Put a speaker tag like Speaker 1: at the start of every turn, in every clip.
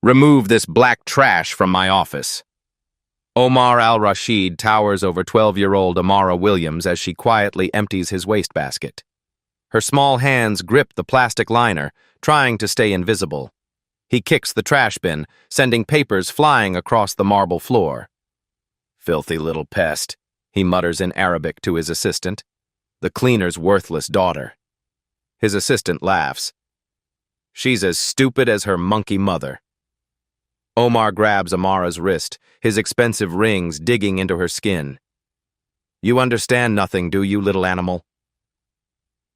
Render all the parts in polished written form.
Speaker 1: Remove this black trash from my office. Omar al-Rashid towers over 12-year-old Amara Williams as she quietly empties his wastebasket. Her small hands grip the plastic liner, trying to stay invisible. He kicks the trash bin, sending papers flying across the marble floor. "Filthy little pest," he mutters in Arabic to his assistant. "The cleaner's worthless daughter." His assistant laughs. "She's as stupid as her monkey mother." Omar grabs Amara's wrist, his expensive rings digging into her skin. "You understand nothing, do you, little animal?"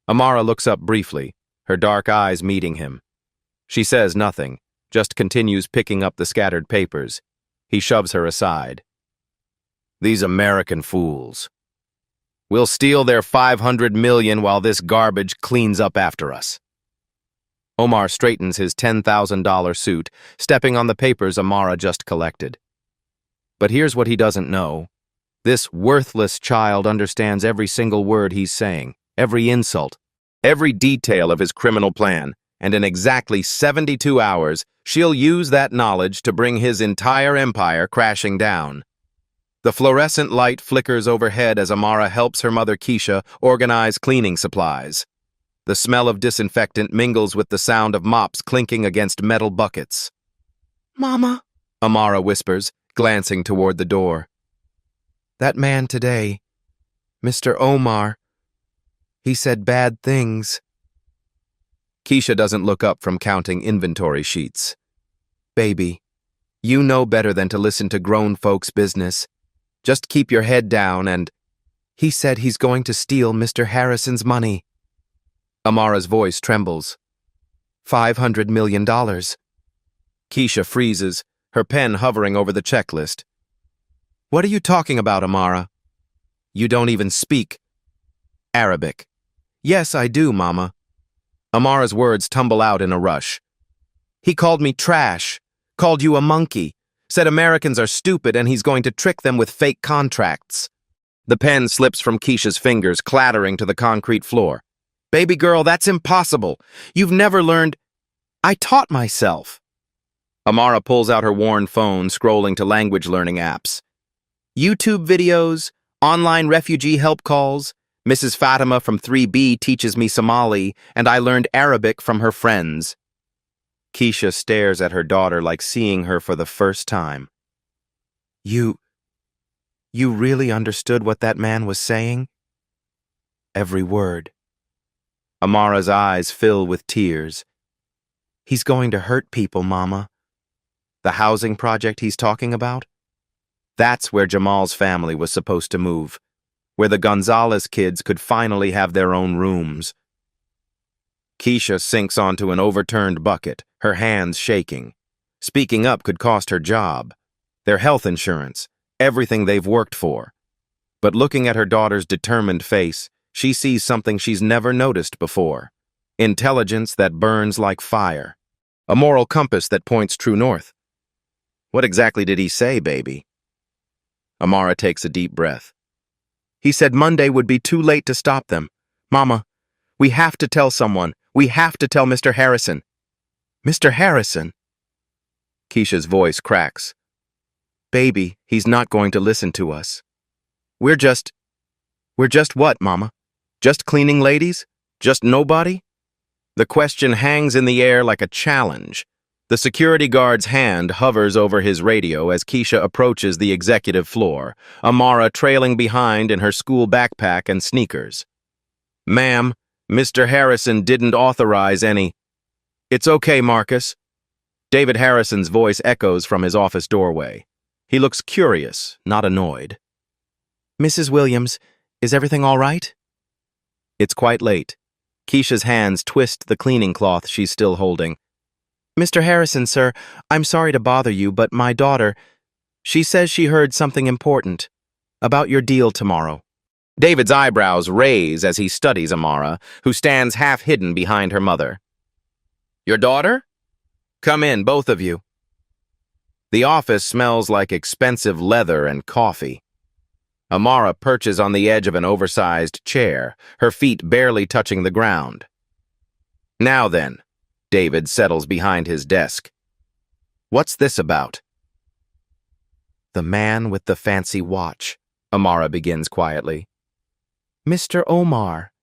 Speaker 1: Amara looks up briefly, her dark eyes meeting him. She says nothing, just continues picking up the scattered papers. He shoves her aside. "These American fools. We'll steal their 500 million while this garbage cleans up after us." Omar straightens his $10,000 suit, stepping on the papers Amara just collected. But here's what he doesn't know. This worthless child understands every single word he's saying, every insult, every detail of his criminal plan, and in exactly 72 hours, she'll use that knowledge to bring his entire empire crashing down. The fluorescent light flickers overhead as Amara helps her mother Keisha organize cleaning supplies. The smell of disinfectant mingles with the sound of mops clinking against metal buckets. "Mama," Amara whispers, glancing toward the door. "That man today, Mr. Omar, he said bad things." Keisha doesn't look up from counting inventory sheets. "Baby, you know better than to listen to grown folks' business. Just keep your head down and—" "He said he's going to steal Mr. Harrison's money." Amara's voice trembles. $500 million. Keisha freezes, her pen hovering over the checklist. "What are you talking about, Amara? You don't even speak Arabic." "Yes, I do, Mama." Amara's words tumble out in a rush. "He called me trash, called you a monkey, said Americans are stupid and he's going to trick them with fake contracts." The pen slips from Keisha's fingers, clattering to the concrete floor. "Baby girl, that's impossible. You've never learned—" "I taught myself." Amara pulls out her worn phone, scrolling to language learning apps. YouTube videos, online refugee help calls. Mrs. Fatima from 3B teaches me Somali, and I learned Arabic from her friends. Keisha stares at her daughter like seeing her for the first time. You really understood what that man was saying?" "Every word." Amara's eyes fill with tears. "He's going to hurt people, Mama." "The housing project he's talking about? That's where Jamal's family was supposed to move, where the Gonzalez kids could finally have their own rooms." Keisha sinks onto an overturned bucket, her hands shaking. Speaking up could cost her job, their health insurance, everything they've worked for. But looking at her daughter's determined face, she sees something she's never noticed before. Intelligence that burns like fire. A moral compass that points true north. "What exactly did he say, baby?" Amara takes a deep breath. "He said Monday would be too late to stop them. Mama, we have to tell someone. We have to tell Mr. Harrison." "Mr. Harrison?" Keisha's voice cracks. "Baby, he's not going to listen to us. We're just what, Mama? Just cleaning ladies? Just nobody?" The question hangs in the air like a challenge. The security guard's hand hovers over his radio as Keisha approaches the executive floor, Amara trailing behind in her school backpack and sneakers. "Ma'am, Mr. Harrison didn't authorize any—" "It's okay, Marcus." David Harrison's voice echoes from his office doorway. He looks curious, not annoyed. "Mrs. Williams, is everything all right?" It's quite late. Keisha's hands twist the cleaning cloth she's still holding. "Mr. Harrison, sir, I'm sorry to bother you, but my daughter, she says she heard something important about your deal tomorrow." David's eyebrows raise as he studies Amara, who stands half hidden behind her mother. "Your daughter? Come in, both of you." The office smells like expensive leather and coffee. Amara perches on the edge of an oversized chair, her feet barely touching the ground. "Now then," David settles behind his desk. What's this about? The man with the fancy watch, Amara begins quietly. Mr. Omar.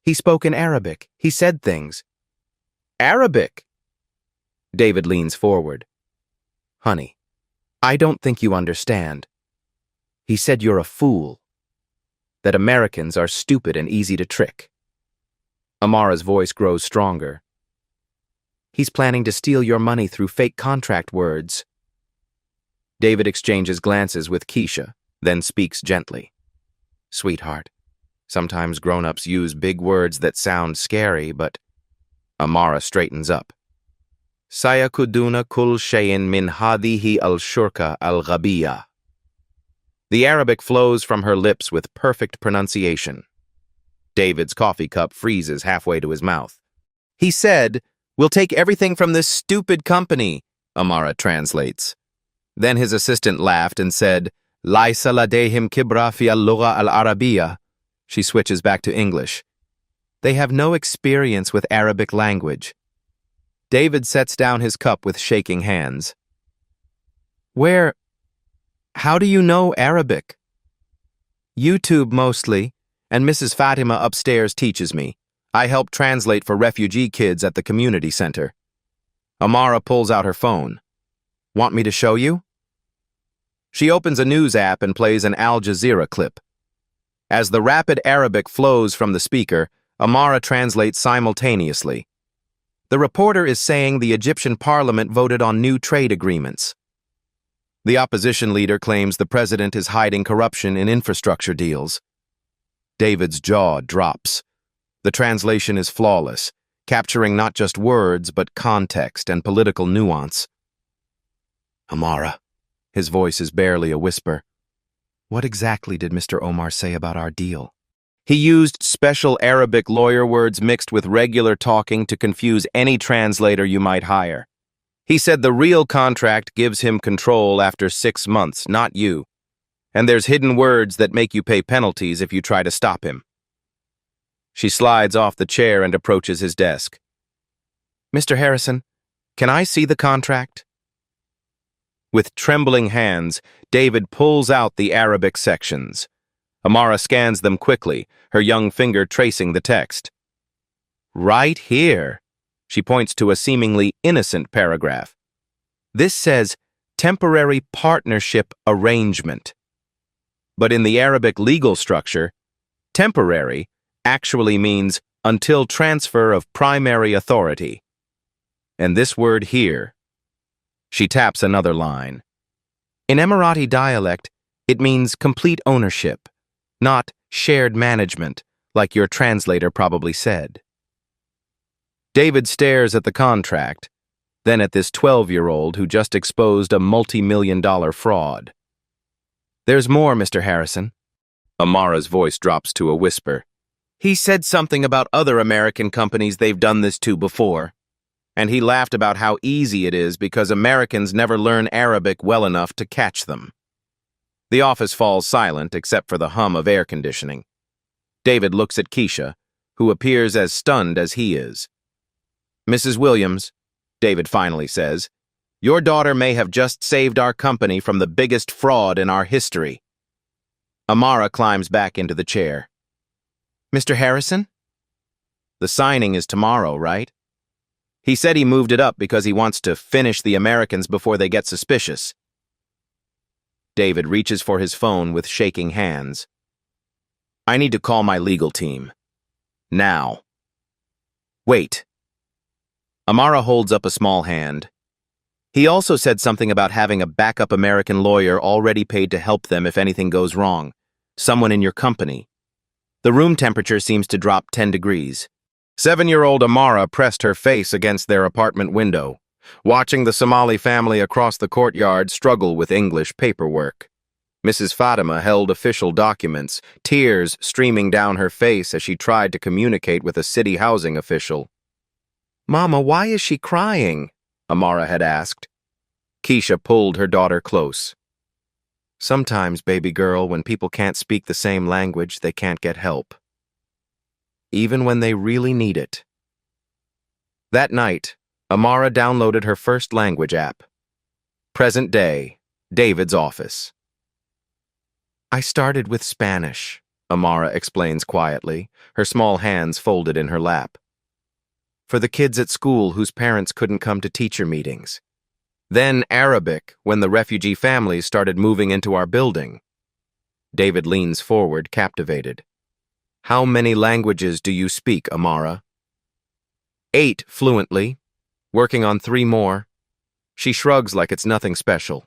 Speaker 1: He spoke in Arabic. He said things. Arabic? David leans forward. Honey, I don't think you understand. He said you're a fool. That Americans are stupid and easy to trick. Amara's voice grows stronger. He's planning to steal your money through fake contract words. David exchanges glances with Keisha, then speaks gently. Sweetheart, sometimes grown-ups use big words that sound scary, but... Amara straightens up. Sayakuduna kul shayin min hadihi al-shurka al-ghabiya. The Arabic flows from her lips with perfect pronunciation. David's coffee cup freezes halfway to his mouth. He said, "We'll take everything from this stupid company," Amara translates. Then his assistant laughed and said, Laisa ladehim kibra fi al-lugha al-arabiyya. She switches back to English. They have no experience with Arabic language. David sets down his cup with shaking hands. How do you know Arabic? YouTube mostly, and Mrs. Fatima upstairs teaches me. I help translate for refugee kids at the community center. Amara pulls out her phone. Want me to show you? She opens a news app and plays an Al Jazeera clip. As the rapid Arabic flows from the speaker, Amara translates simultaneously. The reporter is saying the Egyptian parliament voted on new trade agreements. The opposition leader claims the president is hiding corruption in infrastructure deals. David's jaw drops. The translation is flawless, capturing not just words but context and political nuance. Amara, his voice is barely a whisper. What exactly did Mr. Omar say about our deal? He used special Arabic lawyer words mixed with regular talking to confuse any translator you might hire. He said the real contract gives him control after 6 months, not you. And there's hidden words that make you pay penalties if you try to stop him. She slides off the chair and approaches his desk. Mr. Harrison, can I see the contract? With trembling hands, David pulls out the Arabic sections. Amara scans them quickly, her young finger tracing the text. Right here. She points to a seemingly innocent paragraph. This says, temporary partnership arrangement. But in the Arabic legal structure, temporary actually means until transfer of primary authority. And this word here. She taps another line. In Emirati dialect, it means complete ownership, not shared management, like your translator probably said. David stares at the contract, then at this 12-year-old who just exposed a multi-million-dollar fraud. There's more, Mr. Harrison. Amara's voice drops to a whisper. He said something about other American companies they've done this to before, and he laughed about how easy it is because Americans never learn Arabic well enough to catch them. The office falls silent except for the hum of air conditioning. David looks at Keisha, who appears as stunned as he is. Mrs. Williams, David finally says, your daughter may have just saved our company from the biggest fraud in our history. Amara climbs back into the chair. Mr. Harrison? The signing is tomorrow, right? He said he moved it up because he wants to finish the Americans before they get suspicious. David reaches for his phone with shaking hands. I need to call my legal team. Now. Wait. Amara holds up a small hand. He also said something about having a backup American lawyer already paid to help them if anything goes wrong. Someone in your company. The room temperature seems to drop 10 degrees. 7-year-old Amara pressed her face against their apartment window, watching the Somali family across the courtyard struggle with English paperwork. Mrs. Fatima held official documents, tears streaming down her face as she tried to communicate with a city housing official. Mama, why is she crying? Amara had asked. Keisha pulled her daughter close. Sometimes, baby girl, when people can't speak the same language, they can't get help. Even when they really need it. That night, Amara downloaded her first language app. Present day, David's office. I started with Spanish, Amara explains quietly, her small hands folded in her lap. For the kids at school whose parents couldn't come to teacher meetings. Then Arabic when the refugee families started moving into our building. David leans forward, captivated. How many languages do you speak, Amara? 8 fluently, working on 3 more. She shrugs like it's nothing special.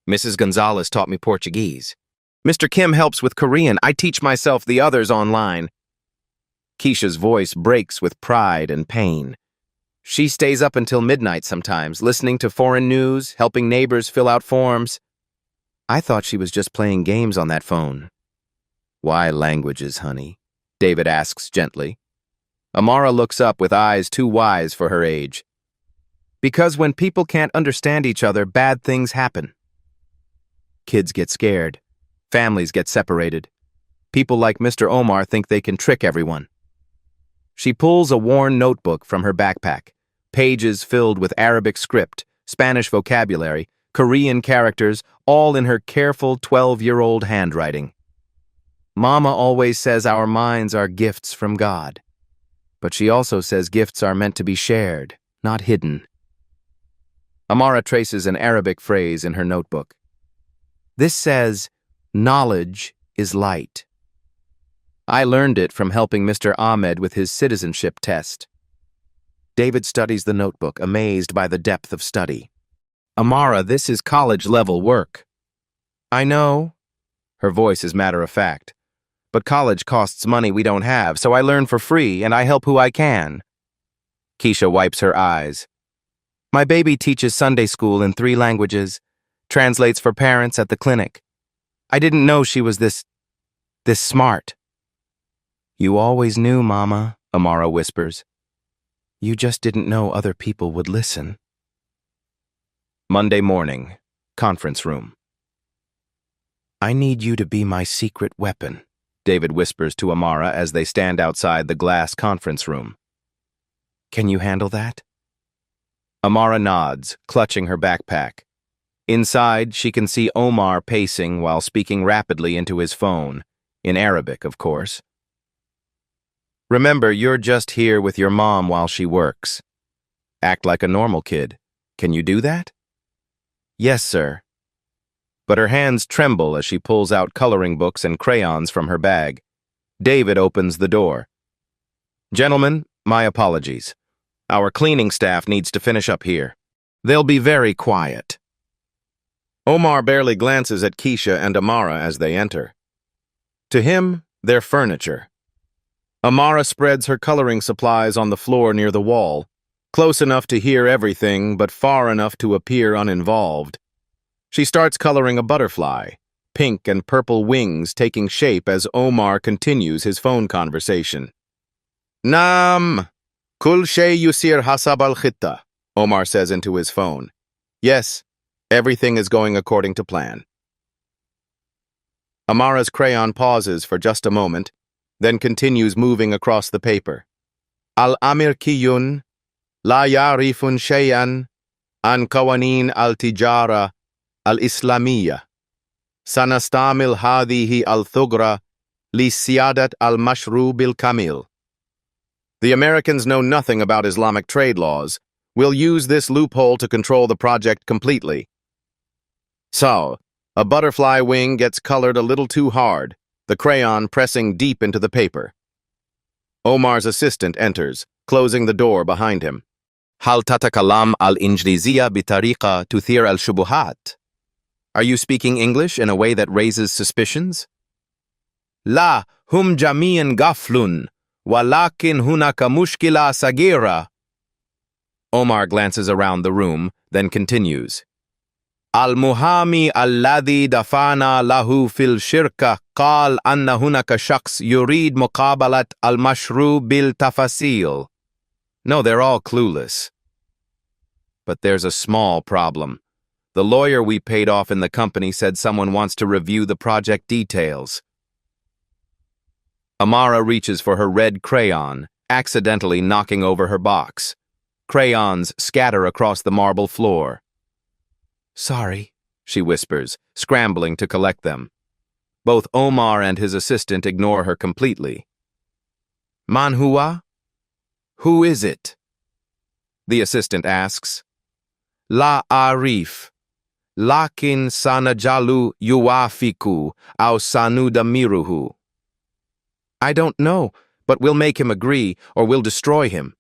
Speaker 1: Mrs. Gonzalez taught me Portuguese. Mr. Kim helps with Korean. I teach myself the others online. Keisha's voice breaks with pride and pain. She stays up until midnight sometimes, listening to foreign news, helping neighbors fill out forms. I thought she was just playing games on that phone. Why languages, honey? David asks gently. Amara looks up with eyes too wise for her age. Because when people can't understand each other, bad things happen. Kids get scared. Families get separated. People like Mr. Omar think they can trick everyone. She pulls a worn notebook from her backpack, pages filled with Arabic script, Spanish vocabulary, Korean characters, all in her careful 12-year-old handwriting. Mama always says our minds are gifts from God. But she also says gifts are meant to be shared, not hidden. Amara traces an Arabic phrase in her notebook. This says, knowledge is light. I learned it from helping Mr. Ahmed with his citizenship test. David studies the notebook, amazed by the depth of study. Amara, this is college-level work. I know. Her voice is matter-of-fact. But college costs money we don't have, so I learn for free and I help who I can. Keisha wipes her eyes. My baby teaches Sunday school in 3 languages, translates for parents at the clinic. I didn't know she was this smart. You always knew, Mama, Amara whispers. You just didn't know other people would listen. Monday morning, conference room. I need you to be my secret weapon, David whispers to Amara as they stand outside the glass conference room. Can you handle that? Amara nods, clutching her backpack. Inside, she can see Omar pacing while speaking rapidly into his phone, in Arabic, of course. Remember, you're just here with your mom while she works. Act like a normal kid. Can you do that? Yes, sir. But her hands tremble as she pulls out coloring books and crayons from her bag. David opens the door. Gentlemen, my apologies. Our cleaning staff needs to finish up here. They'll be very quiet. Omar barely glances at Keisha and Amara as they enter. To him, they're furniture. Amara spreads her coloring supplies on the floor near the wall, close enough to hear everything but far enough to appear uninvolved. She starts coloring a butterfly, pink and purple wings taking shape as Omar continues his phone conversation. Naam, kul shay yusir hasab al-khitta, Omar says into his phone. Yes, everything is going according to plan. Amara's crayon pauses for just a moment, then continues moving across the paper. Al-Amirkiyun, la yarifun shayan, an kawanin al-tijara, al-Islamiyya. Sanastamil hadihi al-thugra, li siyadat al-mashru bil-kamil. The Americans know nothing about Islamic trade laws. We'll use this loophole to control the project completely. So, a butterfly wing gets colored a little too hard, the crayon pressing deep into the paper. Omar's assistant enters, closing the door behind him. Hal tatakalam al-Injliziyya bitariqa tuthir al-shubuhat. Are you speaking English in a way that raises suspicions? La, hum jamiyan gaflun, walakin hunaka mushkila sagira. Omar glances around the room, then continues. Al-Muhami alladhi dafana lahu fil shirka qal anna hunaka shakhs yurid muqabalat al-mashru bil tafasil. No, they're all clueless. But there's a small problem. The lawyer we paid off in the company said someone wants to review the project details. Amara reaches for her red crayon, accidentally knocking over her box. Crayons scatter across the marble floor. Sorry, she whispers, scrambling to collect them. Both Omar and his assistant ignore her completely. Manhua? Who is it? The assistant asks. La Arif. Lakin sanajalu yuafiku au sanuda miruhu. I don't know, but we'll make him agree or we'll destroy him.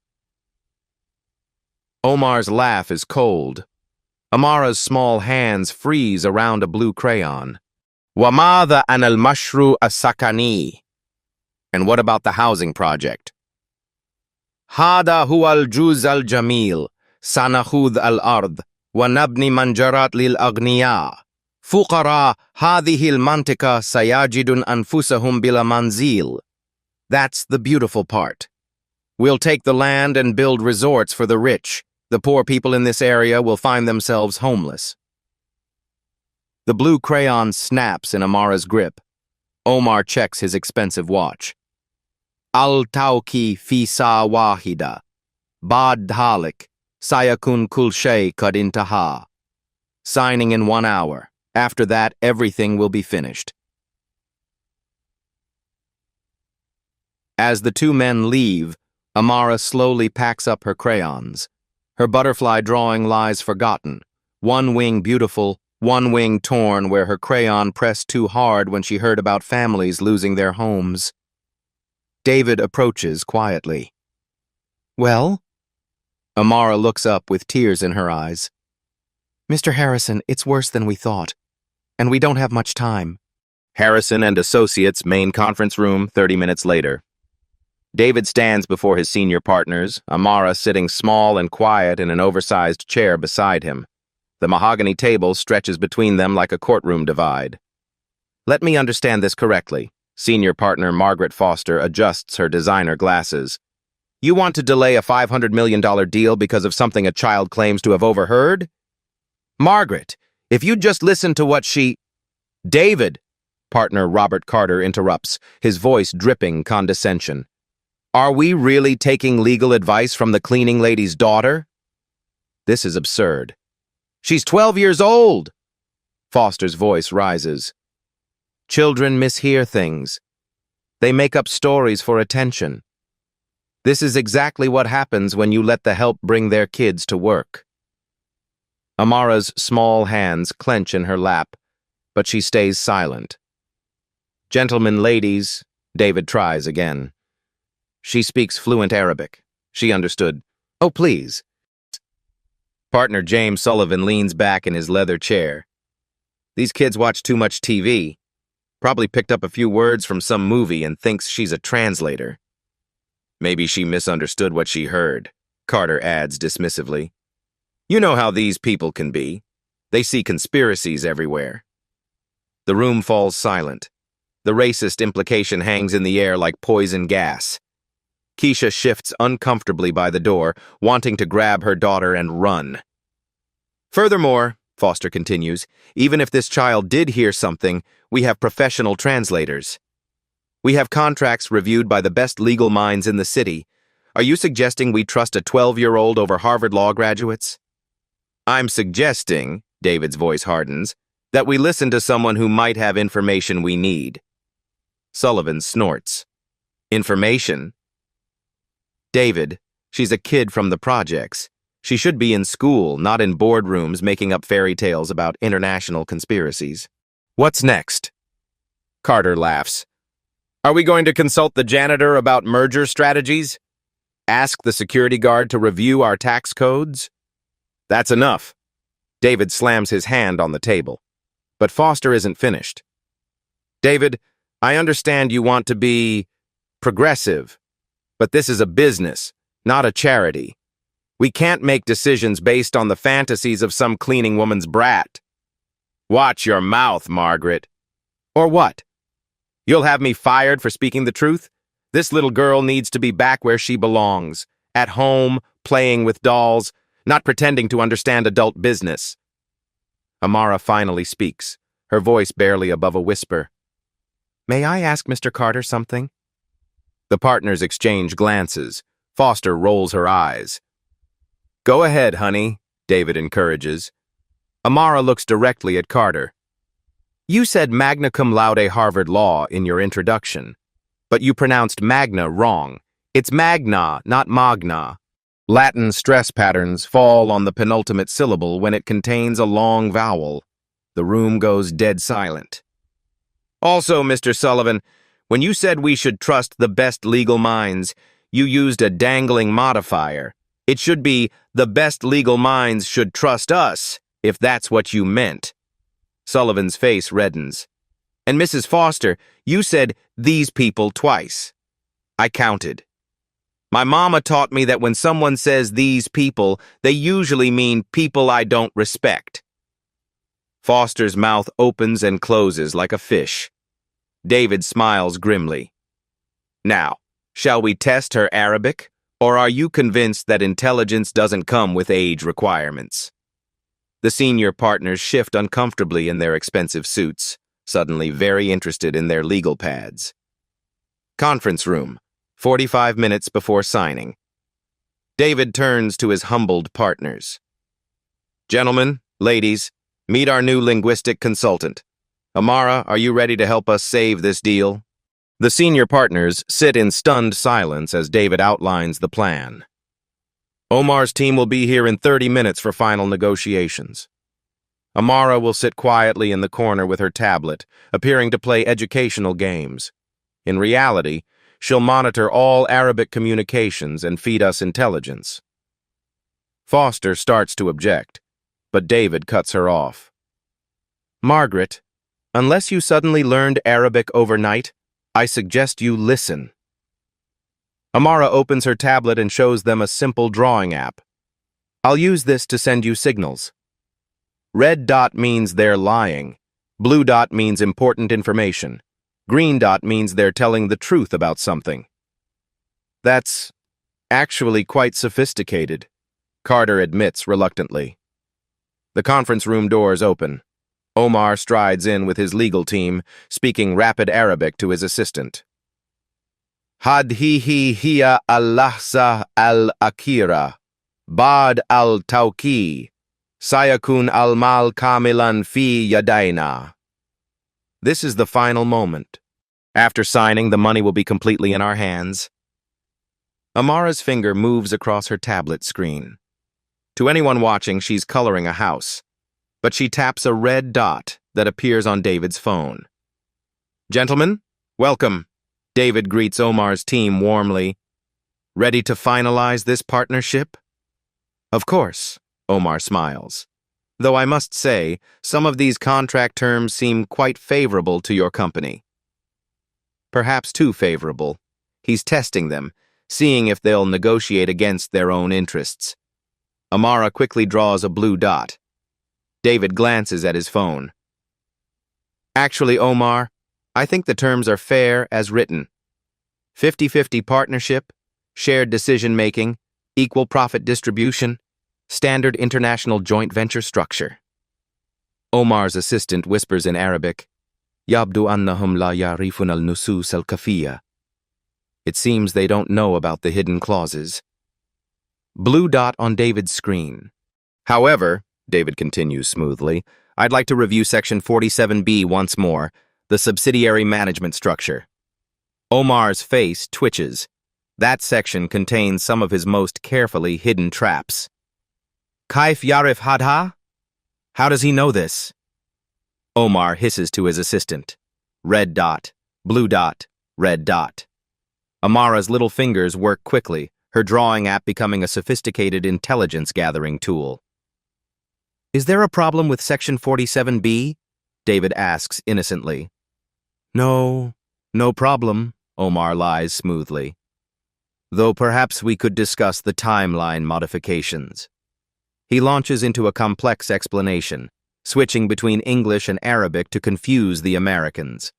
Speaker 1: Omar's laugh is cold. Amara's small hands freeze around a blue crayon. Wamada an al-mashru as-sakani. And what about the housing project? Hada huwa al-juz al-jamil, sanakhud al-ard, wa nabni manjarat lil-aghniya. Fuqara hadhihi al-mantika sayajidun anfusahum bila manzil. That's the beautiful part. We'll take the land and build resorts for the rich. The poor people in this area will find themselves homeless. The blue crayon snaps in Amara's grip. Omar checks his expensive watch. Al-Tawki fi sa wahida. Bad halik. Sayakun kul shay kad intaha. Signing in 1 hour. After that, everything will be finished. As the two men leave, Amara slowly packs up her crayons. Her butterfly drawing lies forgotten, one wing beautiful, one wing torn where her crayon pressed too hard when she heard about families losing their homes. David approaches quietly. Well? Amara looks up with tears in her eyes. Mr. Harrison, it's worse than we thought, and we don't have much time. Harrison and Associates, main conference room, 30 minutes later. David stands before his senior partners, Amara sitting small and quiet in an oversized chair beside him. The mahogany table stretches between them like a courtroom divide. Let me understand this correctly. Senior partner Margaret Foster adjusts her designer glasses. You want to delay a $500 million deal because of something a child claims to have overheard? Margaret, if you'd just listen to what she... David, partner Robert Carter interrupts, his voice dripping condescension. Are we really taking legal advice from the cleaning lady's daughter? This is absurd. She's 12 years old. Foster's voice rises. Children mishear things. They make up stories for attention. This is exactly what happens when you let the help bring their kids to work. Amara's small hands clench in her lap, but she stays silent. Gentlemen, ladies, David tries again. She speaks fluent Arabic. She understood. Oh, please. Partner James Sullivan leans back in his leather chair. These kids watch too much TV. Probably picked up a few words from some movie and thinks she's a translator. Maybe she misunderstood what she heard, Carter adds dismissively. You know how these people can be. They see conspiracies everywhere. The room falls silent. The racist implication hangs in the air like poison gas. Keisha shifts uncomfortably by the door, wanting to grab her daughter and run. Furthermore, Foster continues, even if this child did hear something, we have professional translators. We have contracts reviewed by the best legal minds in the city. Are you suggesting we trust a 12-year-old over Harvard law graduates? I'm suggesting, David's voice hardens, that we listen to someone who might have information we need. Sullivan snorts. Information? David, she's a kid from the projects. She should be in school, not in boardrooms making up fairy tales about international conspiracies. What's next? Carter laughs. Are we going to consult the janitor about merger strategies? Ask the security guard to review our tax codes? That's enough. David slams his hand on the table. But Foster isn't finished. David, I understand you want to be progressive, but this is a business, not a charity. We can't make decisions based on the fantasies of some cleaning woman's brat. Watch your mouth, Margaret. Or what? You'll have me fired for speaking the truth? This little girl needs to be back where she belongs, at home, playing with dolls, not pretending to understand adult business. Amara finally speaks, her voice barely above a whisper. May I ask Mr. Carter something? The partners exchange glances. Foster rolls her eyes. Go ahead, honey, David encourages. Amara looks directly at Carter. You said magna cum laude Harvard Law in your introduction, but you pronounced magna wrong. It's magna, not magna. Latin stress patterns fall on the penultimate syllable when it contains a long vowel. The room goes dead silent. Also, Mr. Sullivan, when you said we should trust the best legal minds, you used a dangling modifier. It should be the best legal minds should trust us, if that's what you meant. Sullivan's face reddens. And Mrs. Foster, you said these people twice. I counted. My mama taught me that when someone says these people, they usually mean people I don't respect. Foster's mouth opens and closes like a fish. David smiles grimly. Now, shall we test her Arabic, or are you convinced that intelligence doesn't come with age requirements? The senior partners shift uncomfortably in their expensive suits, suddenly very interested in their legal pads. Conference room, 45 minutes before signing. David turns to his humbled partners. Gentlemen, ladies, meet our new linguistic consultant. Amara, are you ready to help us save this deal? The senior partners sit in stunned silence as David outlines the plan. Omar's team will be here in 30 minutes for final negotiations. Amara will sit quietly in the corner with her tablet, appearing to play educational games. In reality, she'll monitor all Arabic communications and feed us intelligence. Foster starts to object, but David cuts her off. Margaret, unless you suddenly learned Arabic overnight, I suggest you listen. Amara opens her tablet and shows them a simple drawing app. I'll use this to send you signals. Red dot means they're lying. Blue dot means important information. Green dot means they're telling the truth about something. That's actually quite sophisticated, Carter admits reluctantly. The conference room doors open. Omar strides in with his legal team, speaking rapid Arabic to his assistant. Hadhihi hiya al-lahza al-akira, bad al-tawki, sayakun al-mal kamilan fi yadayna. This is the final moment. After signing, the money will be completely in our hands. Amara's finger moves across her tablet screen. To anyone watching, she's coloring a house, but she taps a red dot that appears on David's phone. Gentlemen, welcome. David greets Omar's team warmly. Ready to finalize this partnership? Of course, Omar smiles. Though I must say, some of these contract terms seem quite favorable to your company. Perhaps too favorable. He's testing them, seeing if they'll negotiate against their own interests. Amara quickly draws a blue dot. David glances at his phone. Actually, Omar, I think the terms are fair as written. 50-50 partnership, shared decision-making, equal profit distribution, standard international joint venture structure. Omar's assistant whispers in Arabic, Yabdu annahum la yarifun al-nusus al-kafiyya. It seems they don't know about the hidden clauses. Blue dot on David's screen. However, David continues smoothly, I'd like to review Section 47B once more, the subsidiary management structure. Omar's face twitches. That section contains some of his most carefully hidden traps. Kaif yarif hadha? How does he know this? Omar hisses to his assistant. Red dot, blue dot, red dot. Amara's little fingers work quickly, her drawing app becoming a sophisticated intelligence-gathering tool. Is there a problem with Section 47B? David asks innocently. No problem, Omar lies smoothly. Though perhaps we could discuss the timeline modifications. He launches into a complex explanation, switching between English and Arabic to confuse the Americans.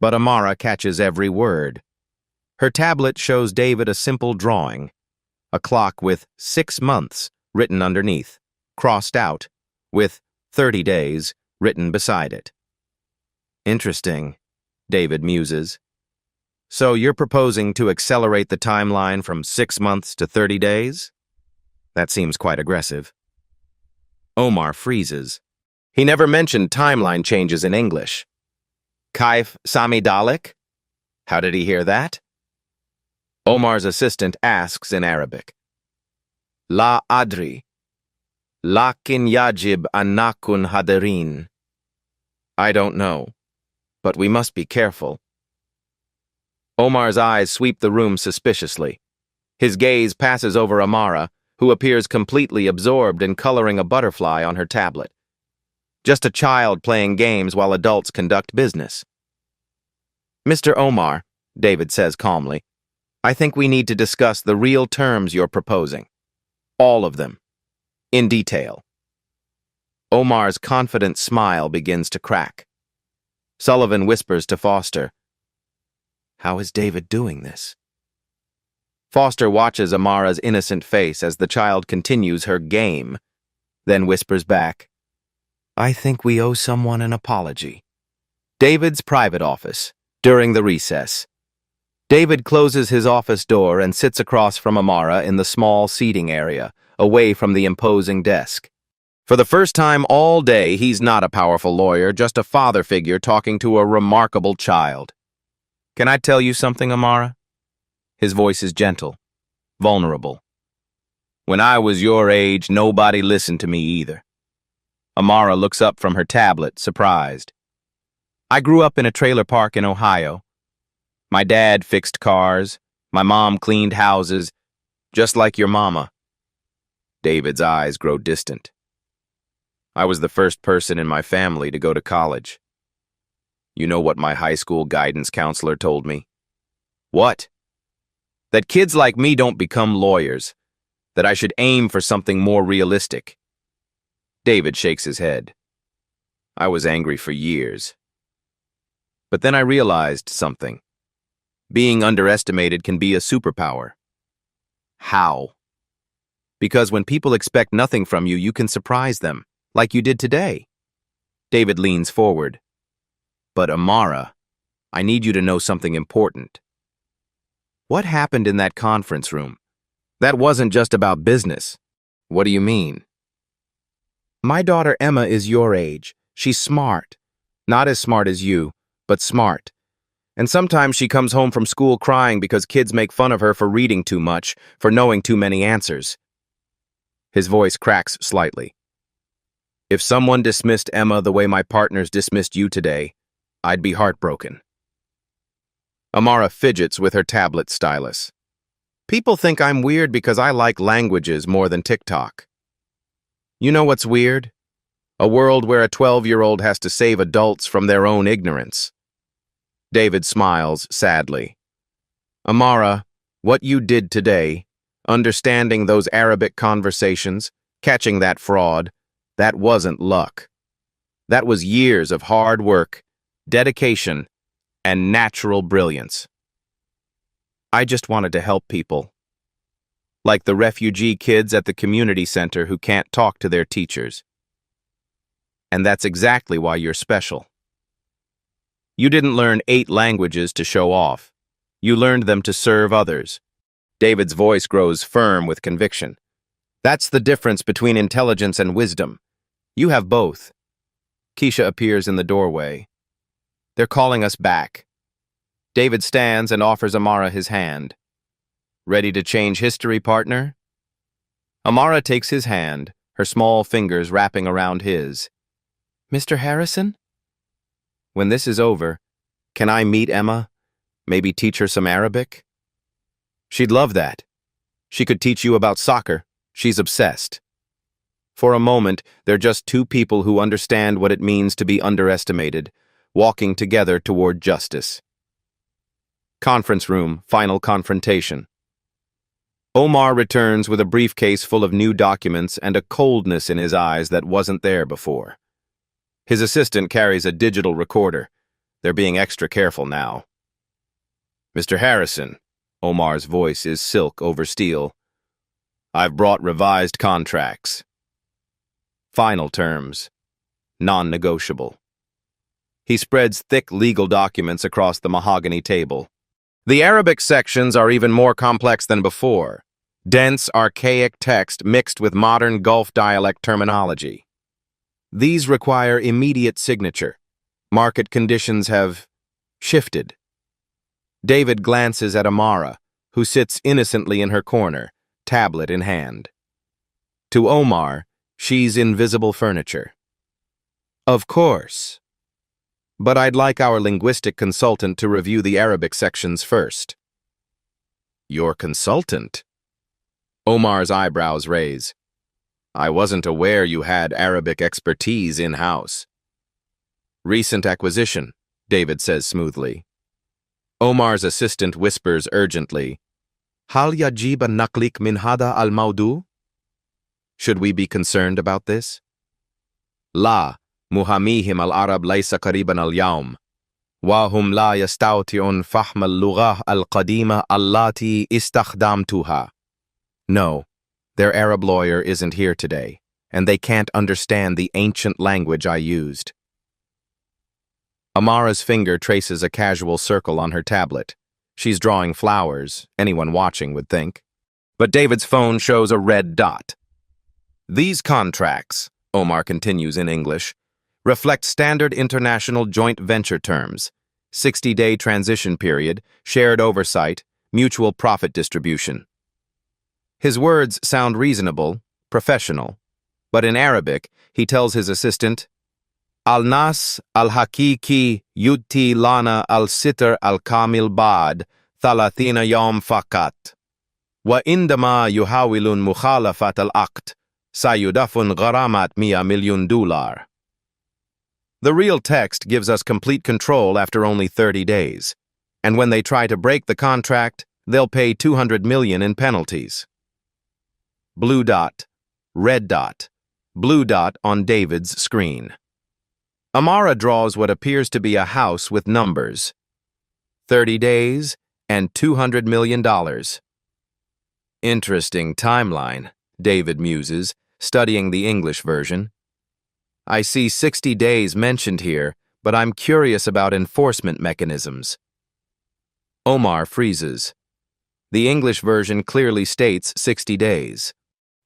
Speaker 1: But Amara catches every word. Her tablet shows David a simple drawing, a clock with 6 months written underneath, crossed out, with 30 days written beside it. Interesting, David muses. So you're proposing to accelerate the timeline from 6 months to 30 days? That seems quite aggressive. Omar freezes. He never mentioned timeline changes in English. Kaif Sami Dalek? How did he hear that? Omar's assistant asks in Arabic. La adri. Lakin yajib an nakun hadirin. I don't know, but we must be careful. Omar's eyes sweep the room suspiciously. His gaze passes over Amara, who appears completely absorbed in coloring a butterfly on her tablet. Just a child playing games while adults conduct business. Mr. Omar, David says calmly, I think we need to discuss the real terms you're proposing. All of them. In detail. Omar's confident smile begins to crack. Sullivan whispers to Foster, How is David doing this? Foster watches Amara's innocent face as the child continues her game, then whispers back, I think we owe someone an apology. David's private office, during the recess. David closes his office door and sits across from Amara in the small seating area, away from the imposing desk. For the first time all day, he's not a powerful lawyer, just a father figure talking to a remarkable child. Can I tell you something, Amara? His voice is gentle, vulnerable. When I was your age, nobody listened to me either. Amara looks up from her tablet, surprised. I grew up in a trailer park in Ohio. My dad fixed cars. My mom cleaned houses, just like your mama. David's eyes grow distant. I was the first person in my family to go to college. You know what my high school guidance counselor told me? What? That kids like me don't become lawyers, that I should aim for something more realistic. David shakes his head. I was angry for years. But then I realized something. Being underestimated can be a superpower. How? Because when people expect nothing from you, you can surprise them, like you did today. David leans forward. But Amara, I need you to know something important. What happened in that conference room? That wasn't just about business. What do you mean? My daughter Emma is your age. She's smart. Not as smart as you, but smart. And sometimes she comes home from school crying because kids make fun of her for reading too much, for knowing too many answers. His voice cracks slightly. If someone dismissed Emma the way my partners dismissed you today, I'd be heartbroken. Amara fidgets with her tablet stylus. People think I'm weird because I like languages more than TikTok. You know what's weird? A world where a 12-year-old has to save adults from their own ignorance. David smiles sadly. Amara, what you did today, understanding those Arabic conversations, catching that fraud, that wasn't luck. That was years of hard work, dedication, and natural brilliance. I just wanted to help people. Like the refugee kids at the community center who can't talk to their teachers. And that's exactly why you're special. You didn't learn 8 languages to show off. You learned them to serve others. David's voice grows firm with conviction. That's the difference between intelligence and wisdom. You have both. Keisha appears in the doorway. They're calling us back. David stands and offers Amara his hand. Ready to change history, partner? Amara takes his hand, her small fingers wrapping around his. Mr. Harrison? When this is over, can I meet Emma? Maybe teach her some Arabic? She'd love that. She could teach you about soccer. She's obsessed. For a moment, they're just two people who understand what it means to be underestimated, walking together toward justice. Conference room, final confrontation. Omar returns with a briefcase full of new documents and a coldness in his eyes that wasn't there before. His assistant carries a digital recorder. They're being extra careful now. Mr. Harrison, Omar's voice is silk over steel. I've brought revised contracts. Final terms. Non-negotiable. He spreads thick legal documents across the mahogany table. The Arabic sections are even more complex than before. Dense, archaic text mixed with modern Gulf dialect terminology. These require immediate signature. Market conditions have shifted. David glances at Amara, who sits innocently in her corner, tablet in hand. To Omar, she's invisible furniture. Of course. But I'd like our linguistic consultant to review the Arabic sections first. Your consultant? Omar's eyebrows raise. I wasn't aware you had Arabic expertise in-house. Recent acquisition, David says smoothly. Omar's assistant whispers urgently, Hal yajib an-naklik min hada al-mawdu? Should we be concerned about this? La, muhamihim al-Arab laysa qariban al-yawm. Wahum la yastawti'un fahm al-lughah al-qadima allati istakhdamtuha. No, their Arab lawyer isn't here today, and they can't understand the ancient language I used. Amara's finger traces a casual circle on her tablet. She's drawing flowers, anyone watching would think. But David's phone shows a red dot. These contracts, Omar continues in English, reflect standard international joint venture terms, 60-day transition period, shared oversight, mutual profit distribution. His words sound reasonable, professional, but in Arabic, he tells his assistant, Al-Nas al-Hakiki yutti lana al-Sitr al-Kamil Bad thalathina yawm fakat. Wa indama yuhawilun mukhalafat al-Aqt sayudafun gharamat $100 million. The real text gives us complete control after only 30 days, and when they try to break the contract, they'll pay $200 million in penalties. Blue dot, red dot, blue dot on David's screen. Amara draws what appears to be a house with numbers. 30 days and $200 million. Interesting timeline, David muses, studying the English version. I see 60 days mentioned here, but I'm curious about enforcement mechanisms. Omar freezes. The English version clearly states 60 days.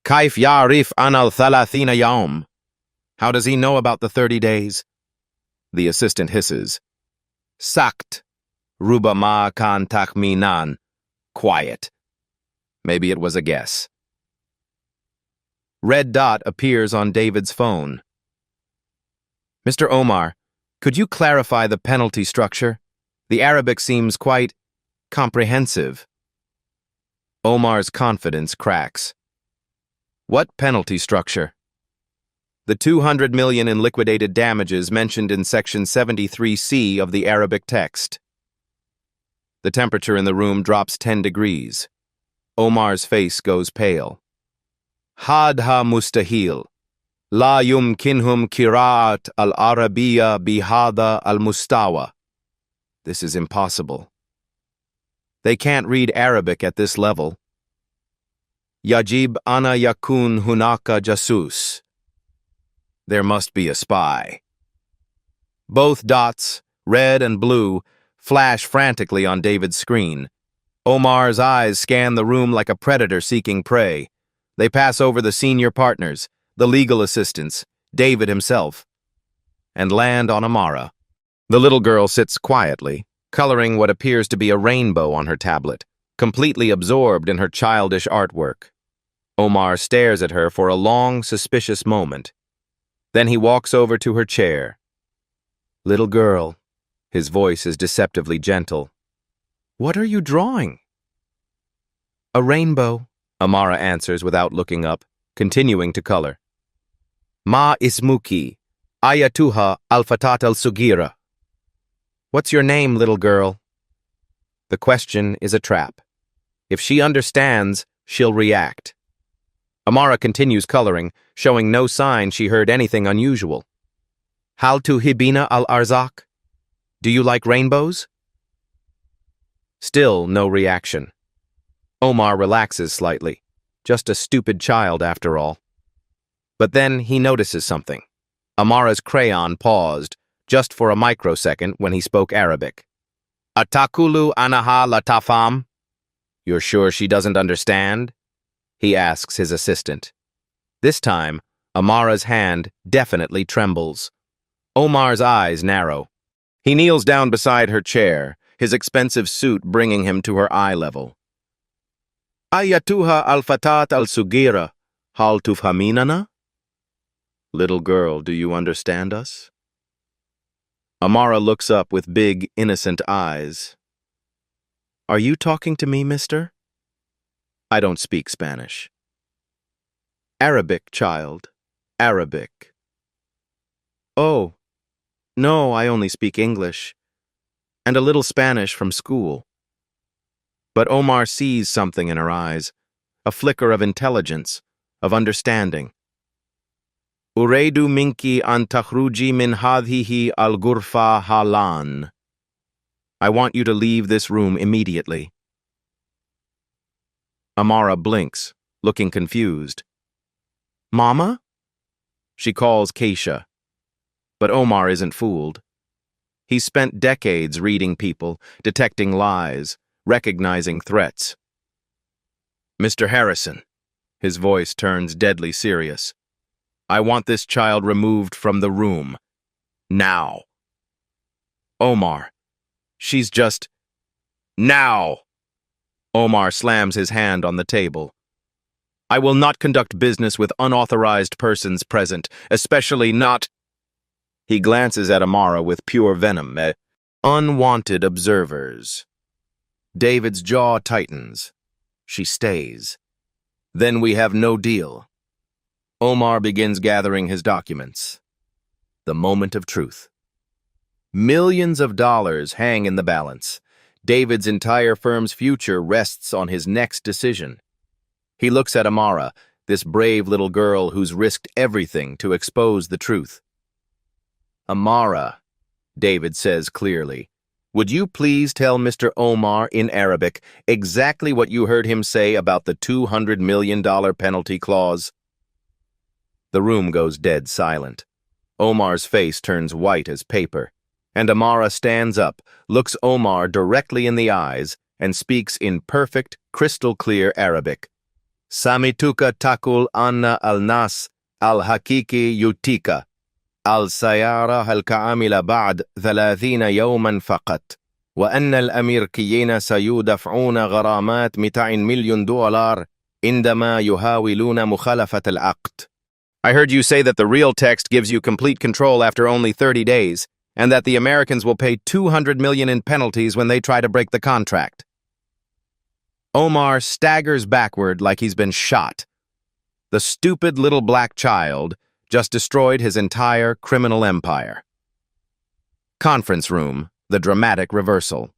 Speaker 1: Kaif yarif anal thalathina yawm. How does he know about the 30 days? The assistant hisses. Sakt. Rubama kan takhminan. Quiet. Maybe it was a guess. Red dot appears on David's phone. Mr. Omar, could you clarify the penalty structure? The Arabic seems quite comprehensive. Omar's confidence cracks. What penalty structure? The $200 million in liquidated damages mentioned in Section 73C of the Arabic text. The temperature in the room drops 10 degrees. Omar's face goes pale. Hadha mustahil. La yumkinhum qira'at al-Arabiyya bihada al-mustawa. This is impossible. They can't read Arabic at this level. Yajib ana yakun hunaka jasus. There must be a spy. Both dots, red and blue, flash frantically on David's screen. Omar's eyes scan the room like a predator seeking prey. They pass over the senior partners, the legal assistants, David himself, and land on Amara. The little girl sits quietly, coloring what appears to be a rainbow on her tablet, completely absorbed in her childish artwork. Omar stares at her for a long, suspicious moment. Then he walks over to her chair. Little girl, his voice is deceptively gentle. What are you drawing? A rainbow, Amara answers without looking up, continuing to color. Ma ismuki, ayatuha al-fatat al-sugira. What's your name, little girl? The question is a trap. If she understands, she'll react. Amara continues coloring, showing no sign she heard anything unusual. Hal tuhibina al-arzak? Do you like rainbows? Still no reaction. Omar relaxes slightly. Just a stupid child after all. But then he notices something. Amara's crayon paused, just for a microsecond when he spoke Arabic. Atakulu anaha latafam? You're sure she doesn't understand? He asks his assistant. This time, Amara's hand definitely trembles. Omar's eyes narrow. He kneels down beside her chair, his expensive suit bringing him to her eye level. Ayatuha al-fatat al-sugira, hal tufhaminana? Little girl, do you understand us? Amara looks up with big, innocent eyes. Are you talking to me, mister? I don't speak Spanish. Arabic, child. Arabic. Oh, no, I only speak English. And a little Spanish from school. But Omar sees something in her eyes, a flicker of intelligence, of understanding. Ureidu minki an takhruji min hadhihi al-ghurfa halan. I want you to leave this room immediately. Amara blinks, looking confused. Mama? She calls Keisha. But Omar isn't fooled. He's spent decades reading people, detecting lies, recognizing threats. Mr. Harrison, his voice turns deadly serious. I want this child removed from the room. Now. Omar, she's just... Now! Omar slams his hand on the table. I will not conduct business with unauthorized persons present, especially not... He glances at Amara with pure venom. Unwanted observers. David's jaw tightens. She stays. Then we have no deal. Omar begins gathering his documents. The moment of truth. Millions of dollars hang in the balance. David's entire firm's future rests on his next decision. He looks at Amara, this brave little girl who's risked everything to expose the truth. Amara, David says clearly, would you please tell Mr. Omar in Arabic exactly what you heard him say about the $200 million penalty clause? The room goes dead silent. Omar's face turns white as paper, and Amara stands up, looks Omar directly in the eyes, and speaks in perfect, crystal-clear Arabic. Samituka takul anna al-nas al-hakiki yutika. السيارة الكاملة بعد 30 يوما فقط وأن الأمريكيين سيدفعون غرامات 200 مليون دولار عندما يحاولون مخالفة العقد. I heard you say that the real text gives you complete control after only 30 days, and that the Americans will pay $200 million in penalties when they try to break the contract. Omar staggers backward like he's been shot. The stupid little black child just destroyed his entire criminal empire. Conference room, the dramatic reversal.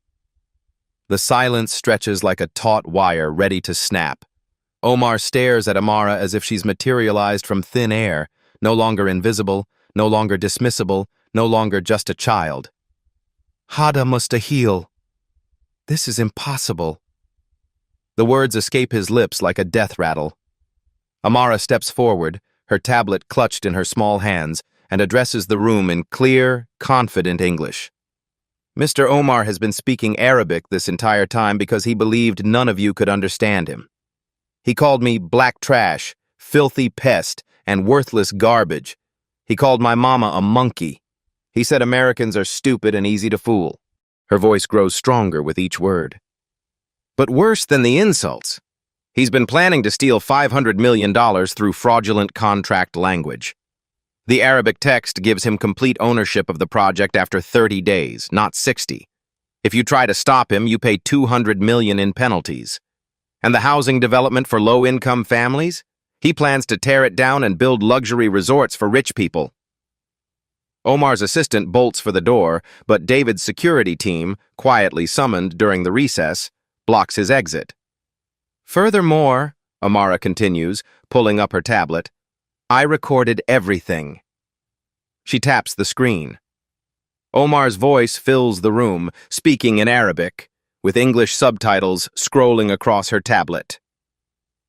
Speaker 1: The silence stretches like a taut wire ready to snap. Omar stares at Amara as if she's materialized from thin air, no longer invisible, no longer dismissible, no longer just a child. Hada mustahil. This is impossible. The words escape his lips like a death rattle. Amara steps forward, her tablet clutched in her small hands, and addresses the room in clear, confident English. Mr. Omar has been speaking Arabic this entire time because he believed none of you could understand him. He called me black trash, filthy pest, and worthless garbage. He called my mama a monkey. He said Americans are stupid and easy to fool. Her voice grows stronger with each word. But worse than the insults, he's been planning to steal $500 million through fraudulent contract language. The Arabic text gives him complete ownership of the project after 30 days, not 60. If you try to stop him, you pay $200 million in penalties. And the housing development for low-income families? He plans to tear it down and build luxury resorts for rich people. Omar's assistant bolts for the door, but David's security team, quietly summoned during the recess, blocks his exit. Furthermore, Amara continues, pulling up her tablet, I recorded everything. She taps the screen. Omar's voice fills the room, speaking in Arabic, with English subtitles scrolling across her tablet.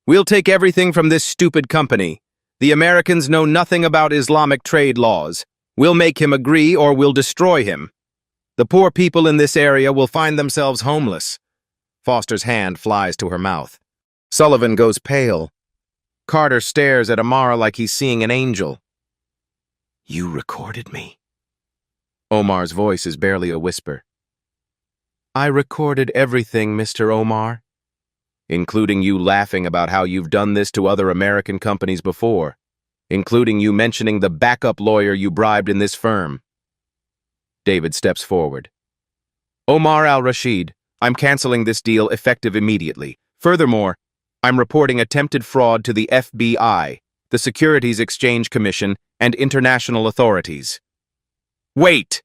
Speaker 1: We'll take everything from this stupid company. The Americans know nothing about Islamic trade laws. We'll make him agree or we'll destroy him. The poor people in this area will find themselves homeless. Foster's hand flies to her mouth. Sullivan goes pale. Carter stares at Amara like he's seeing an angel. "You recorded me." Omar's voice is barely a whisper. "I recorded everything, Mr. Omar, including you laughing about how you've done this to other American companies before, including you mentioning the backup lawyer you bribed in this firm." David steps forward. "Omar al-Rashid, I'm canceling this deal effective immediately. Furthermore, I'm reporting attempted fraud to the FBI, the Securities Exchange Commission, and international authorities." "Wait!"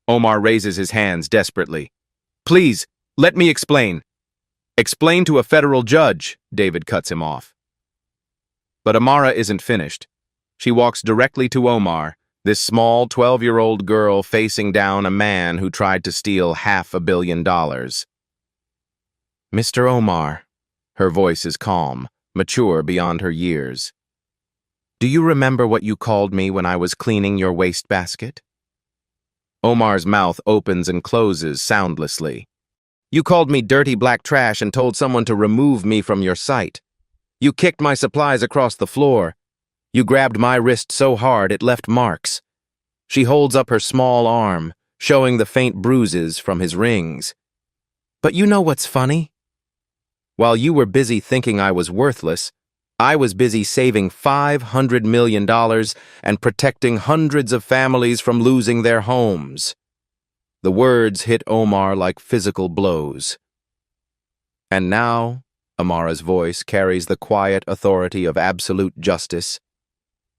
Speaker 1: Omar raises his hands desperately. "Please, let me explain." "Explain to a federal judge," David cuts him off. But Amara isn't finished. She walks directly to Omar, this small 12-year-old girl facing down a man who tried to steal $500 million. "Mr. Omar," her voice is calm, mature beyond her years. "Do you remember what you called me when I was cleaning your wastebasket?" Omar's mouth opens and closes soundlessly. "You called me dirty black trash and told someone to remove me from your sight. You kicked my supplies across the floor. You grabbed my wrist so hard it left marks." She holds up her small arm, showing the faint bruises from his rings. "But you know what's funny? While you were busy thinking I was worthless, I was busy saving $500 million and protecting hundreds of families from losing their homes." The words hit Omar like physical blows. "And now," Amara's voice carries the quiet authority of absolute justice,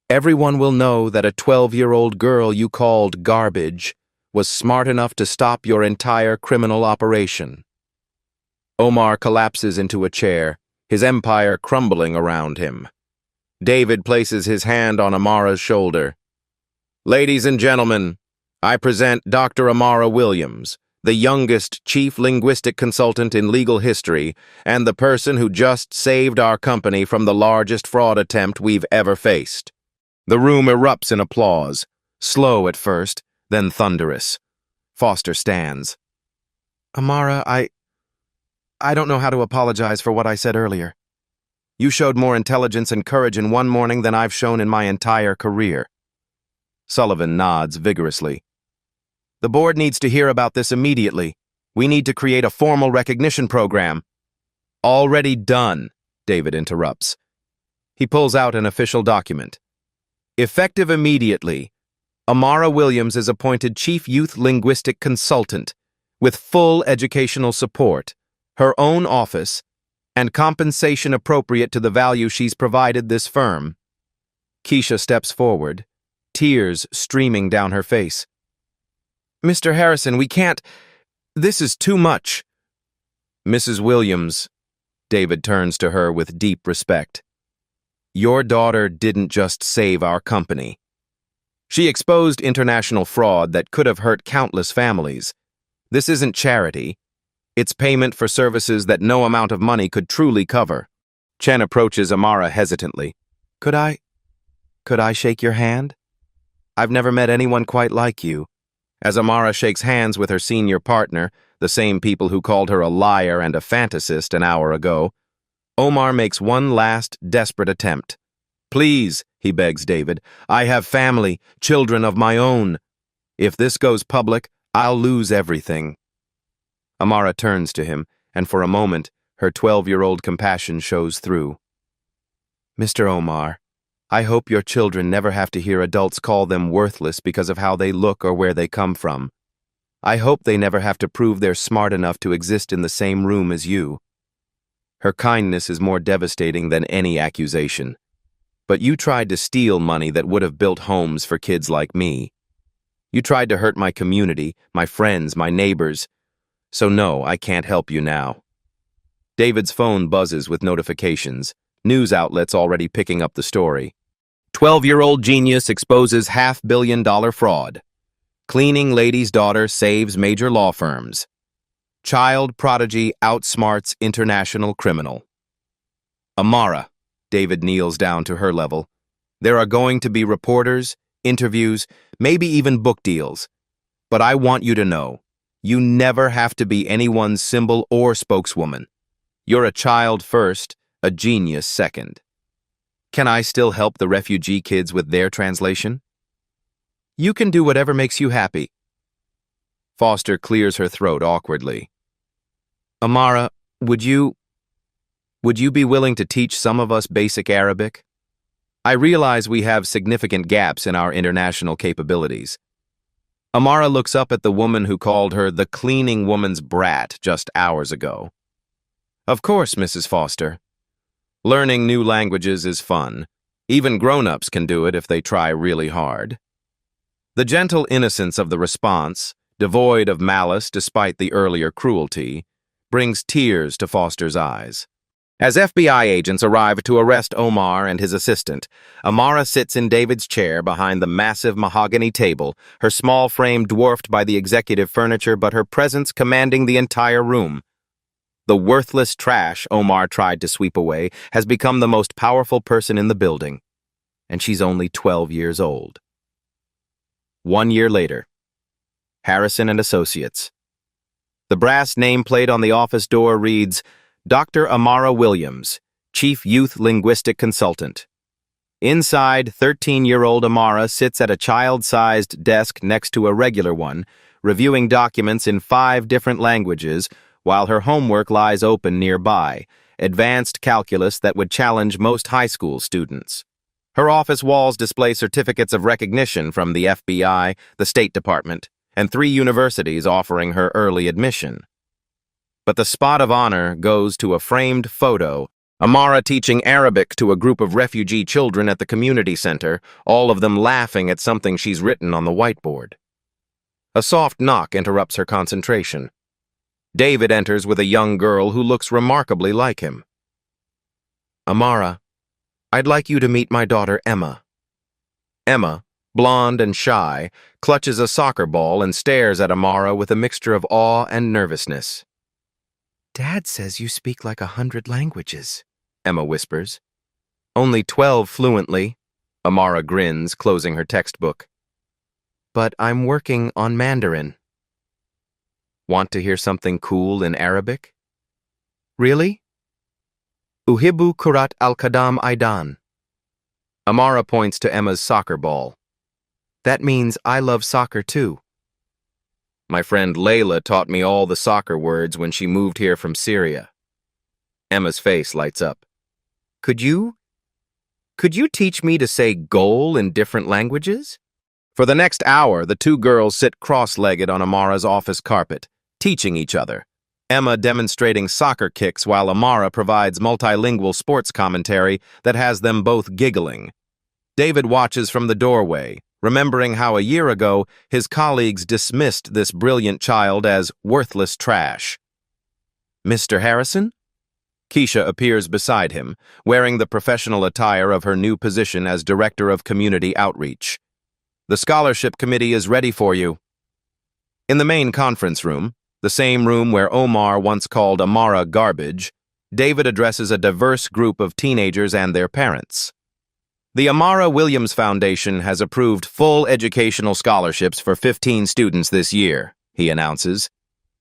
Speaker 1: "everyone will know that a 12-year-old girl you called garbage was smart enough to stop your entire criminal operation." Omar collapses into a chair, his empire crumbling around him. David places his hand on Amara's shoulder. "Ladies and gentlemen, I present Dr. Amara Williams, the youngest chief linguistic consultant in legal history and the person who just saved our company from the largest fraud attempt we've ever faced." The room erupts in applause, slow at first, then thunderous. Foster stands. "Amara, I don't know how to apologize for what I said earlier. You showed more intelligence and courage in one morning than I've shown in my entire career." Sullivan nods vigorously. "The board needs to hear about this immediately. We need to create a formal recognition program." "Already done," David interrupts. He pulls out an official document. "Effective immediately, Amara Williams is appointed Chief Youth Linguistic Consultant with full educational support, her own office, and compensation appropriate to the value she's provided this firm." Keisha steps forward, tears streaming down her face. "Mr. Harrison, we can't. This is too much." "Mrs. Williams," David turns to her with deep respect, "your daughter didn't just save our company. She exposed international fraud that could have hurt countless families. This isn't charity. It's payment for services that no amount of money could truly cover." Chen approaches Amara hesitantly. Could I shake your hand? I've never met anyone quite like you." As Amara shakes hands with her senior partner, the same people who called her a liar and a fantasist an hour ago, Omar makes one last desperate attempt. "Please," he begs David, "I have family, children of my own. If this goes public, I'll lose everything." Amara turns to him, and for a moment, her 12-year-old compassion shows through. "Mr. Omar, I hope your children never have to hear adults call them worthless because of how they look or where they come from. I hope they never have to prove they're smart enough to exist in the same room as you." Her kindness is more devastating than any accusation. "But you tried to steal money that would have built homes for kids like me. You tried to hurt my community, my friends, my neighbors. So no, I can't help you now." David's phone buzzes with notifications, news outlets already picking up the story. 12-year-old genius exposes $500 million fraud. Cleaning lady's daughter saves major law firms. Child prodigy outsmarts international criminal. "Amara," David kneels down to her level, "there are going to be reporters, interviews, maybe even book deals. But I want you to know, you never have to be anyone's symbol or spokeswoman. You're a child first, a genius second." Can I still help the refugee kids with their translation? You can do whatever makes you happy. Foster clears her throat awkwardly. Amara, would you be willing to teach some of us basic Arabic? I realize we have significant gaps in our international capabilities. Amara looks up at the woman who called her the cleaning woman's brat just hours ago. Of course, Mrs. Foster. Learning new languages is fun. Even grown-ups can do it if they try really hard. The gentle innocence of the response, devoid of malice despite the earlier cruelty, brings tears to Foster's eyes. As FBI agents arrive to arrest Omar and his assistant, Amara sits in David's chair behind the massive mahogany table, her small frame dwarfed by the executive furniture but her presence commanding the entire room. The worthless trash Omar tried to sweep away has become the most powerful person in the building, and she's only 12 years old. 1 year later, Harrison and Associates. The brass nameplate on the office door reads, Dr. Amara Williams, Chief Youth Linguistic Consultant. Inside, 13-year-old Amara sits at a child-sized desk next to a regular one, reviewing documents in 5 different languages, while her homework lies open nearby, advanced calculus that would challenge most high school students. Her office walls display certificates of recognition from the FBI, the State Department, and 3 universities offering her early admission. But the spot of honor goes to a framed photo, Amara teaching Arabic to a group of refugee children at the community center, all of them laughing at something she's written on the whiteboard. A soft knock interrupts her concentration. David enters with a young girl who looks remarkably like him. Amara, I'd like you to meet my daughter Emma. Emma, blonde and shy, clutches a soccer ball and stares at Amara with a mixture of awe and nervousness. Dad says you speak like 100 languages, Emma whispers. Only 12 fluently, Amara grins, closing her textbook. But I'm working on Mandarin. Want to hear something cool in Arabic? Really? Uhibbu kurat al-qadam aidan. Amara points to Emma's soccer ball. That means I love soccer too. My friend Layla taught me all the soccer words when she moved here from Syria. Emma's face lights up. Could you teach me to say goal in different languages? For the next hour, the 2 girls sit cross-legged on Amara's office carpet, teaching each other. Emma demonstrating soccer kicks while Amara provides multilingual sports commentary that has them both giggling. David watches from the doorway, remembering how a year ago his colleagues dismissed this brilliant child as worthless trash. Mr. Harrison? Keisha appears beside him, wearing the professional attire of her new position as Director of Community Outreach. The scholarship committee is ready for you. In the main conference room, the same room where Omar once called Amara garbage, David addresses a diverse group of teenagers and their parents. The Amara Williams Foundation has approved full educational scholarships for 15 students this year, he announces.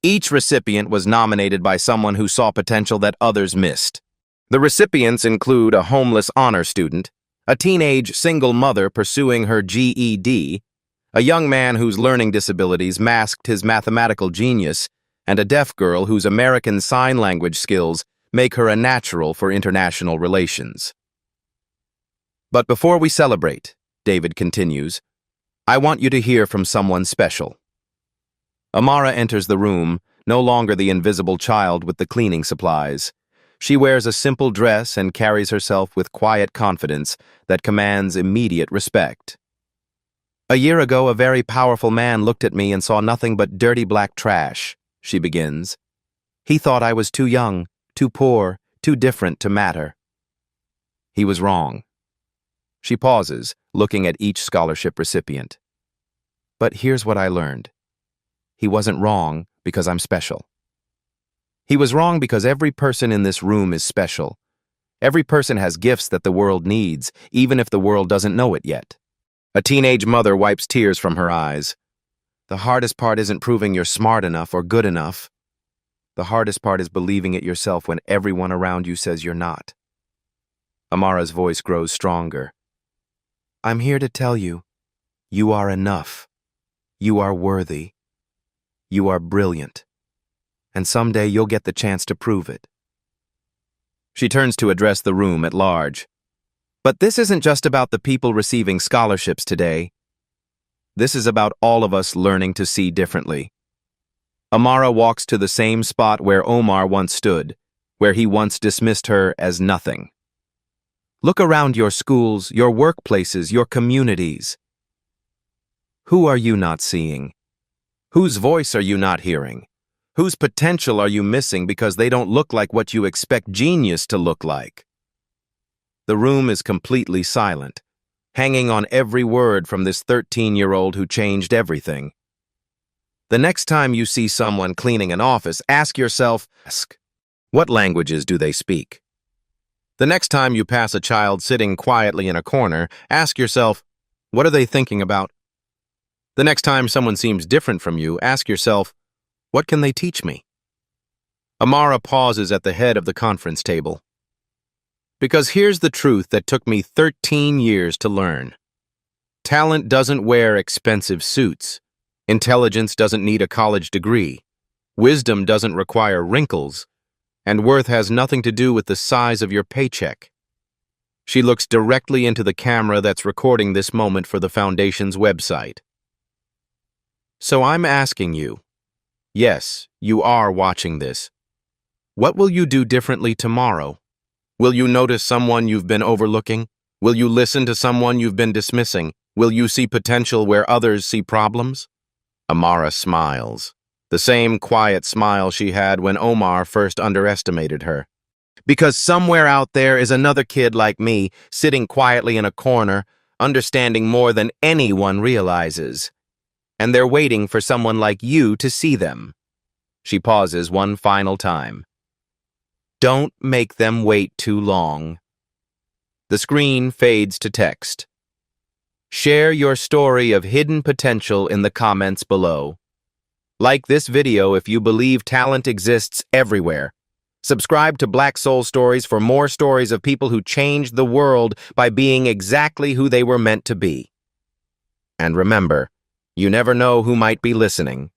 Speaker 1: Each recipient was nominated by someone who saw potential that others missed. The recipients include a homeless honor student, a teenage single mother pursuing her GED, a young man whose learning disabilities masked his mathematical genius, and a deaf girl whose American Sign Language skills make her a natural for international relations. But before we celebrate, David continues, I want you to hear from someone special. Amara enters the room, no longer the invisible child with the cleaning supplies. She wears a simple dress and carries herself with quiet confidence that commands immediate respect. A year ago, a very powerful man looked at me and saw nothing but dirty black trash, she begins. He thought I was too young, too poor, too different to matter. He was wrong. She pauses, looking at each scholarship recipient. But here's what I learned. He wasn't wrong because I'm special. He was wrong because every person in this room is special. Every person has gifts that the world needs, even if the world doesn't know it yet. A teenage mother wipes tears from her eyes. The hardest part isn't proving you're smart enough or good enough. The hardest part is believing it yourself when everyone around you says you're not. Amara's voice grows stronger. I'm here to tell you, you are enough. You are worthy. You are brilliant. And someday you'll get the chance to prove it. She turns to address the room at large. But this isn't just about the people receiving scholarships today. This is about all of us learning to see differently. Amara walks to the same spot where Omar once stood, where he once dismissed her as nothing. Look around your schools, your workplaces, your communities. Who are you not seeing? Whose voice are you not hearing? Whose potential are you missing because they don't look like what you expect genius to look like? The room is completely silent, hanging on every word from this 13-year-old who changed everything. The next time you see someone cleaning an office, ask yourself, what languages do they speak? The next time you pass a child sitting quietly in a corner, ask yourself, what are they thinking about? The next time someone seems different from you, ask yourself, what can they teach me? Amara pauses at the head of the conference table. Because here's the truth that took me 13 years to learn. Talent doesn't wear expensive suits. Intelligence doesn't need a college degree. Wisdom doesn't require wrinkles. And worth has nothing to do with the size of your paycheck. She looks directly into the camera that's recording this moment for the Foundation's website. So I'm asking you, yes, you are watching this. What will you do differently tomorrow? Will you notice someone you've been overlooking? Will you listen to someone you've been dismissing? Will you see potential where others see problems? Amara smiles, the same quiet smile she had when Omar first underestimated her. Because somewhere out there is another kid like me, sitting quietly in a corner, understanding more than anyone realizes. And they're waiting for someone like you to see them. She pauses one final time. Don't make them wait too long. The screen fades to text. Share your story of hidden potential in the comments below. Like this video if you believe talent exists everywhere. Subscribe to Black Soul Stories for more stories of people who changed the world by being exactly who they were meant to be. And remember, you never know who might be listening.